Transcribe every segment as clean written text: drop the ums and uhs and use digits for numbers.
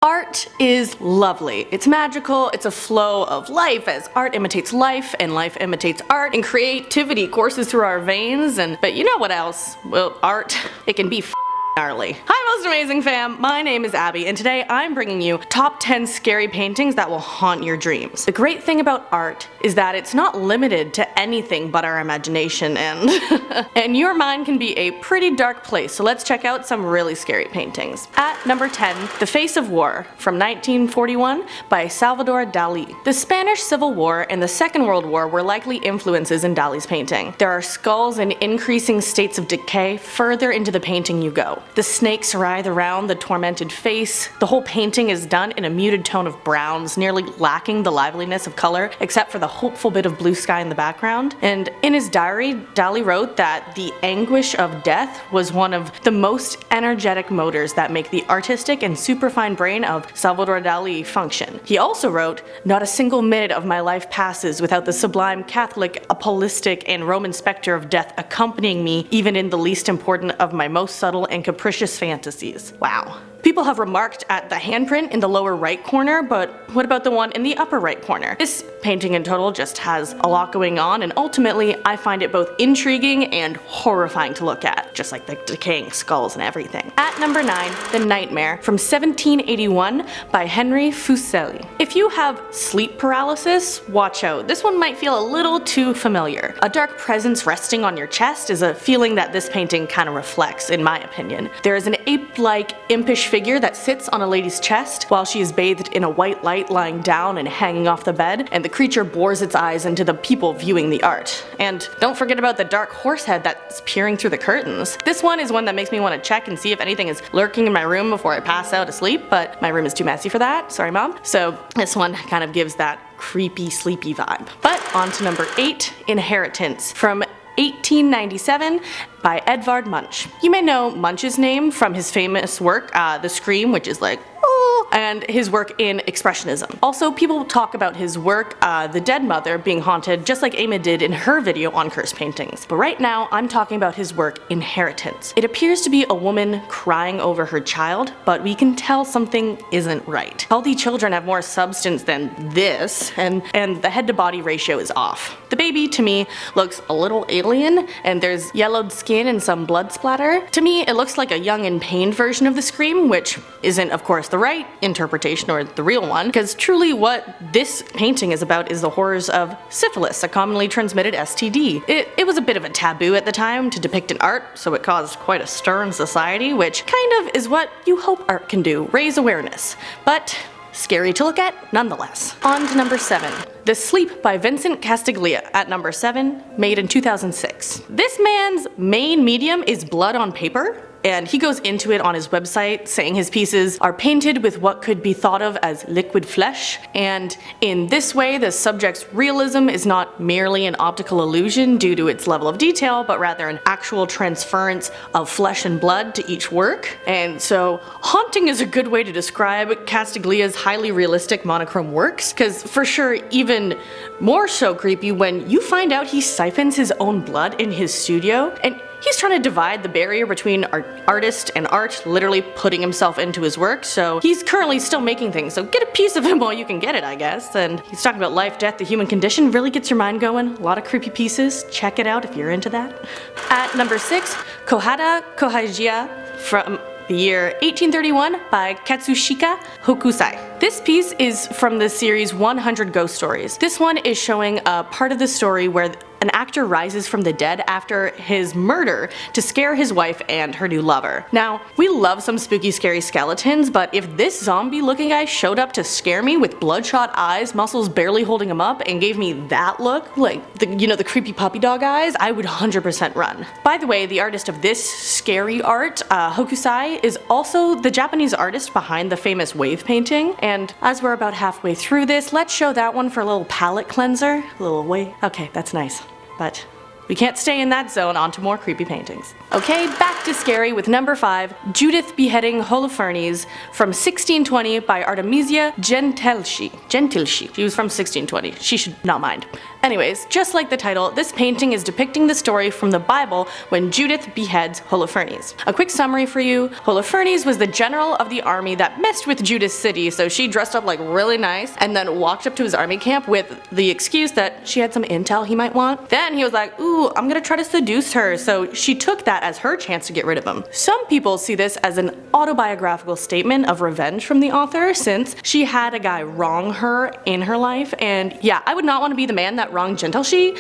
Art is lovely. It's magical, it's a flow of life as art imitates life and life imitates art and creativity courses through our veins but you know what else? Well, art, it can be gnarly. Hi most amazing fam, my name is Abby and today I'm bringing you top 10 scary paintings that will haunt your dreams. The great thing about art is that it's not limited to anything but our imagination and your mind can be a pretty dark place, so let's check out some really scary paintings. At number 10, The Face of War from 1941 by Salvador Dali. The Spanish Civil War and the Second World War were likely influences in Dali's painting. There are skulls in increasing states of decay further into the painting you go. The snakes writhe around the tormented face. The whole painting is done in a muted tone of browns, nearly lacking the liveliness of color except for the hopeful bit of blue sky in the background. And in his diary, Dali wrote that the anguish of death was one of the most energetic motors that make the artistic and superfine brain of Salvador Dali function. He also wrote, "Not a single minute of my life passes without the sublime Catholic, Apostolic, and Roman specter of death accompanying me even in the least important of my most subtle and capricious fantasies." Wow. People have remarked at the handprint in the lower right corner, but what about the one in the upper right corner? This painting in total just has a lot going on, and ultimately I find it both intriguing and horrifying to look at, just like the decaying skulls and everything. At number 9, The Nightmare from 1781 by Henry Fuseli. If you have sleep paralysis, watch out. This one might feel a little too familiar. A dark presence resting on your chest is a feeling that this painting kind of reflects, in my opinion. There is an ape-like, impish figure that sits on a lady's chest while she is bathed in a white light lying down and hanging off the bed, and the creature bores its eyes into the people viewing the art. And don't forget about the dark horse head that's peering through the curtains. This one is one that makes me want to check and see if anything is lurking in my room before I pass out asleep, but my room is too messy for that, sorry mom. So this one kind of gives that creepy, sleepy vibe. But on to number 8, Inheritance from 1897 by Edvard Munch. You may know Munch's name from his famous work, The Scream, which is like, and his work in Expressionism. Also, people talk about his work, The Dead Mother, being haunted just like Amy did in her video on cursed paintings. But right now, I'm talking about his work, Inheritance. It appears to be a woman crying over her child, but we can tell something isn't right. Healthy children have more substance than this, and the head to body ratio is off. The baby, to me, looks a little alien, and there's yellowed skin and some blood splatter. To me, it looks like a young and pained version of The Scream, which isn't, of course, the right interpretation or the real one, because truly what this painting is about is the horrors of syphilis, a commonly transmitted STD. It was a bit of a taboo at the time to depict in art, so it caused quite a stir in society, which kind of is what you hope art can do, raise awareness. But scary to look at nonetheless. On to number 7. The Sleep by Vincent Castiglia at number 7, made in 2006. This man's main medium is blood on paper, and he goes into it on his website, saying his pieces are painted with what could be thought of as liquid flesh, and in this way the subject's realism is not merely an optical illusion due to its level of detail, but rather an actual transference of flesh and blood to each work. And so haunting is a good way to describe Castiglia's highly realistic monochrome works, because for sure even more so creepy when you find out he siphons his own blood in his studio, and he's trying to divide the barrier between artist and art, literally putting himself into his work. So he's currently still making things, so get a piece of him while you can get it, I guess. And he's talking about life, death, the human condition, really gets your mind going. A lot of creepy pieces, check it out if you're into that. At number 6, Kohada Kohajia from the year 1831 by Katsushika Hokusai. This piece is from the series 100 Ghost Stories. This one is showing a part of the story where an actor rises from the dead after his murder to scare his wife and her new lover. Now, we love some spooky scary skeletons, but if this zombie looking guy showed up to scare me with bloodshot eyes, muscles barely holding him up, and gave me that look, like the creepy puppy dog eyes, I would 100% run. By the way, the artist of this scary art, Hokusai, is also the Japanese artist behind the famous wave painting, and as we're about halfway through this, let's show that one for a little palette cleanser. A little wave. Okay, that's nice. But we can't stay in that zone. On to more creepy paintings. Okay, back to scary with number 5, Judith beheading Holofernes from 1620 by Artemisia Gentilschi. She was from 1620. She should not mind. Anyways, just like the title, this painting is depicting the story from the Bible when Judith beheads Holofernes. A quick summary for you: Holofernes was the general of the army that messed with Judah's city, so she dressed up like really nice and then walked up to his army camp with the excuse that she had some intel he might want. Then he was like, ooh, I'm gonna try to seduce her, so she took that as her chance to get rid of him. Some people see this as an autobiographical statement of revenge from the author, since she had a guy wrong her in her life, and yeah, I would not want to be the man that wronged Gentilschi.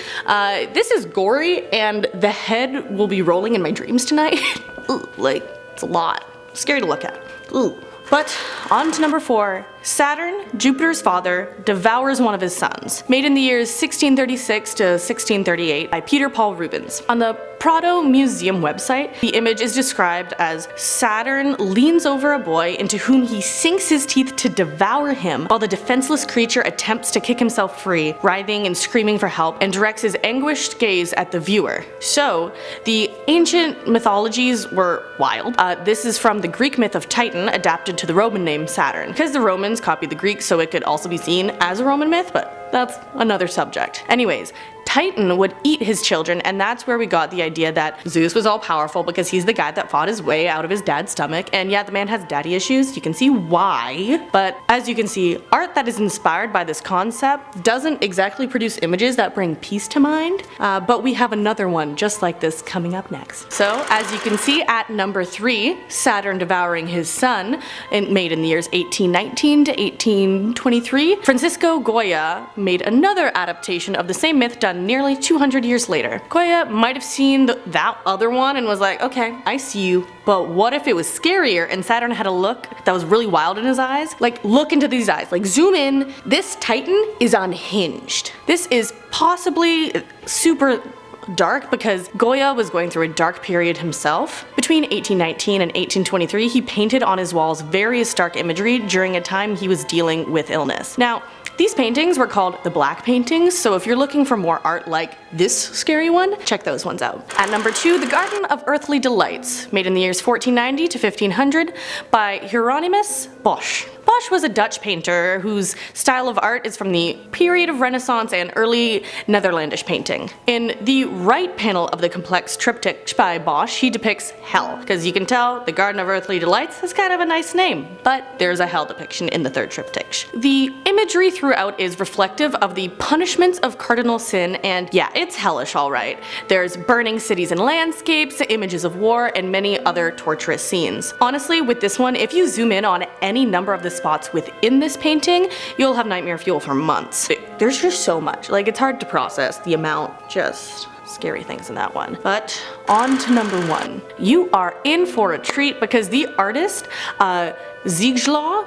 This is gory, and the head will be rolling in my dreams tonight. Ooh, like, it's a lot. Scary to look at. Ooh. But on to number 4, Saturn, Jupiter's father, devours one of his sons. Made in the years 1636 to 1638 by Peter Paul Rubens. On the Prado Museum website, the image is described as Saturn leans over a boy into whom he sinks his teeth to devour him, while the defenseless creature attempts to kick himself free, writhing and screaming for help, and directs his anguished gaze at the viewer. So, the ancient mythologies were wild. This is from the Greek myth of Titan, adapted to the Roman name Saturn, because the Romans copied the Greek so it could also be seen as a Roman myth, but that's another subject. Anyways, Titan would eat his children, and that's where we got the idea that Zeus was all powerful because he's the guy that fought his way out of his dad's stomach. And yeah, the man has daddy issues, you can see why. But as you can see, art that is inspired by this concept doesn't exactly produce images that bring peace to mind, but we have another one just like this coming up next. So as you can see at number 3, Saturn devouring his son, made in the years 1819 to 1823, Francisco Goya made another adaptation of the same myth done nearly 200 years later. Goya might have seen that other one and was like, okay, I see you, but what if it was scarier and Saturn had a look that was really wild in his eyes? Like, look into these eyes, like zoom in. This Titan is unhinged. This is possibly super dark because Goya was going through a dark period himself. Between 1819 and 1823, he painted on his walls various dark imagery during a time he was dealing with illness. Now, these paintings were called the black paintings, so if you're looking for more art like this scary one, check those ones out. At number 2, The Garden of Earthly Delights, made in the years 1490 to 1500 by Hieronymus Bosch. Bosch was a Dutch painter whose style of art is from the period of Renaissance and early Netherlandish painting. In the right panel of the complex triptych by Bosch, he depicts hell, because you can tell the Garden of Earthly Delights is kind of a nice name, but there's a hell depiction in the third triptych. The imagery throughout is reflective of the punishments of cardinal sin, and yeah, it's hellish alright. There's burning cities and landscapes, images of war, and many other torturous scenes. Honestly, with this one, if you zoom in on any number of the spots within this painting, you'll have nightmare fuel for months. There's just so much, like it's hard to process the amount, just scary things in that one. But on to number 1. You are in for a treat because the artist, ZDZISLAW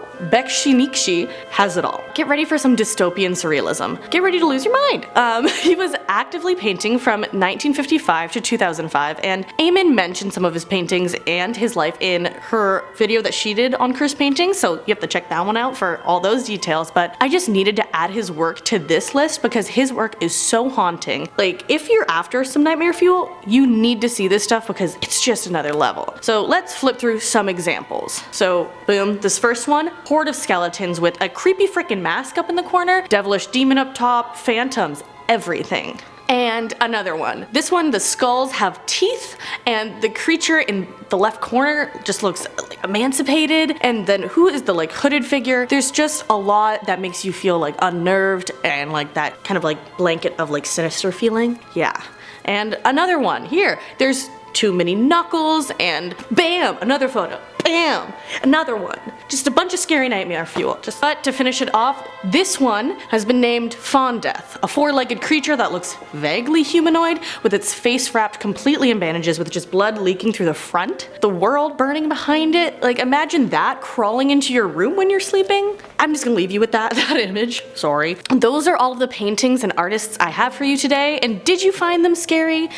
has it all. Get ready for some dystopian surrealism. Get ready to lose your mind. He was actively painting from 1955 to 2005, and Eamon mentioned some of his paintings and his life in her video that she did on cursed paintings, so you have to check that one out for all those details, but I just needed to add his work to this list because his work is so haunting. Like, if you're after some nightmare fuel, you need to see this stuff because it's just another level. So let's flip through some examples. So, boom, this first one, horde of skeletons with a creepy frickin' mask up in the corner, devilish demon up top, phantoms, everything. And another one. This one, the skulls have teeth, and the creature in the left corner just looks like emancipated. And then who is the like hooded figure? There's just a lot that makes you feel like unnerved and like that kind of like blanket of like sinister feeling. Yeah. And another one here. There's too many knuckles, and bam, another photo. Bam! Another one. Just a bunch of scary nightmare fuel. But to finish it off, this one has been named Fawn Death, a 4-legged creature that looks vaguely humanoid with its face wrapped completely in bandages with just blood leaking through the front. The world burning behind it. Like, imagine that crawling into your room when you're sleeping. I'm just gonna leave you with that image. Sorry. Those are all of the paintings and artists I have for you today, and did you find them scary?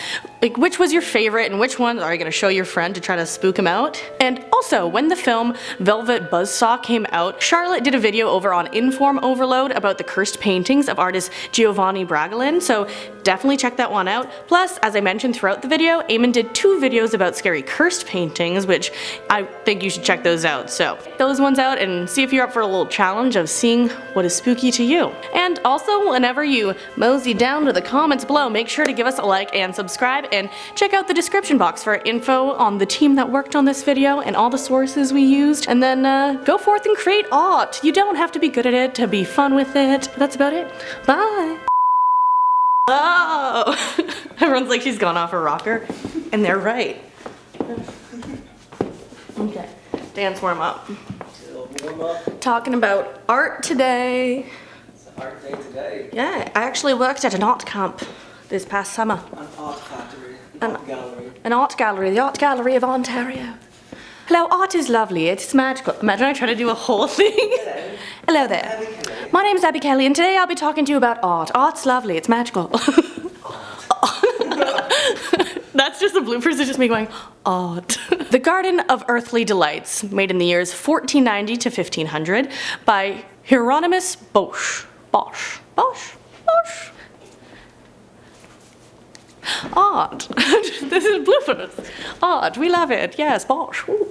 Like, which was your favorite and which ones are you gonna show your friend to try to spook him out? And also, when the film Velvet Buzzsaw came out, Charlotte did a video over on Inform Overload about the cursed paintings of artist Giovanni Bragolin, so definitely check that one out. Plus, as I mentioned throughout the video, Eamon did 2 videos about scary cursed paintings, which I think you should check those out. So, those ones out and see if you're up for a little challenge of seeing what is spooky to you. And also, whenever you mosey down to the comments below, make sure to give us a like and subscribe, and check out the description box for info on the team that worked on this video and all the sources we used, and then go forth and create art. You don't have to be good at it to be fun with it. That's about it. Bye! Oh! Everyone's like she's gone off her rocker, and they're right. Okay, dance warm up. Warm up. Talking about art today. It's an art day today. Yeah, I actually worked at an art camp this past summer. An art factory. Art gallery. An art gallery, the Art Gallery of Ontario. Hello, art is lovely, it's magical. Imagine I try to do a whole thing. Hello. Hello there. Abby Kelly. My name's Abby Kelly, and today I'll be talking to you about art. Art's lovely, it's magical. That's just the bloopers, it's just me going, art. The Garden of Earthly Delights, made in the years 1490 to 1500 by Hieronymus Bosch. Bosch. Art. This is bloopers. Art, we love it. Yes, Bosch. Ooh.